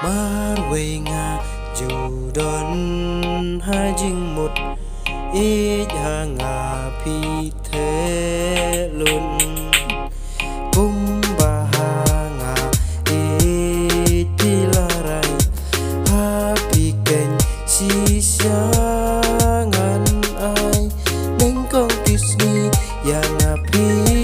Marway nga dù đón hai dinh một ít hà ngà phi thế luôn cũng bà hà ngà ít đi la rai happy kênh si sáng ai đến con Disney ya ngà phi